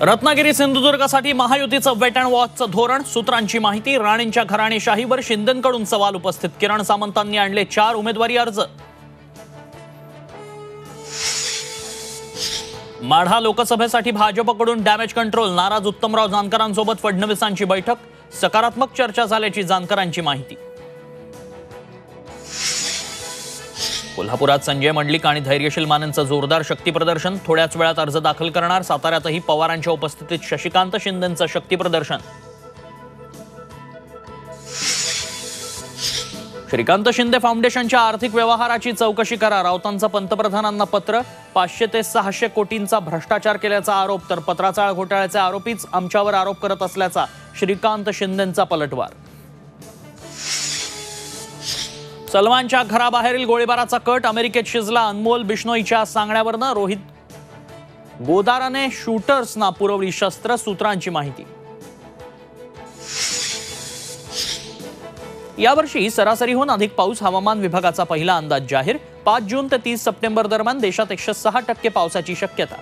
Ratnagiri सिंधुदुर्गासाठी महायुतीचं weight and वॉचचं धोरण, सूत्रांची माहिती। राणेंच्या घराणेशाहीवर शिंदेंकडून सवाल उपस्थित, किरण सामंतांनी आणले 4 उमेदवारी अर्ज। माढा लोकसभेसाठी भाजपकडून डॅमेज कंट्रोल, नाराज उत्तमराव जानकरांसोबत फडणवीसांची बैठक, सकारात्मक चर्चा झाल्याची जानकरांची माहिती। कोल्हापुरात संजय मंडलिक आणि धैर्यशील मानेंचं जोरदार शक्ती प्रदर्शन, थोड्याच वेळात अर्ज दाखल करणार। साताऱ्यातही पवारांच्या उपस्थितीत शशिकांत शिंदेंचं शक्ती प्रदर्शन। श्रीकांत शिंदे फाउंडेशनच्या आर्थिक व्यवहाराची चौकशी करा, राऊतांचं पंतप्रधानांना पत्र। 500 ते 600 कोटींचा भ्रष्टाचार केल्याचा आरोप, तर पत्राचाळ घोटाळ्याचे आरोपीच आमच्यावर आरोप करत असल्याचा श्रीकांत शिंदेंचा पलटवार। सलमानच्या घराबाहेरील गोळीबाराचा कट, अमेरिकेत शिजला अनमोल बिश्नोईच्या सांगण्यावरनं। रोहित गोदाराने शूटर्सना पुरवली शस्त्र, सूत्रांची माहिती। यावर्षी सरासरीहून अधिक पाऊस, हवामान विभागाचा पहिला अंदाज जाहीर। 5 जून ते 30 सप्टेंबर दरम्यान देशात 106% पावसाची शक्यता।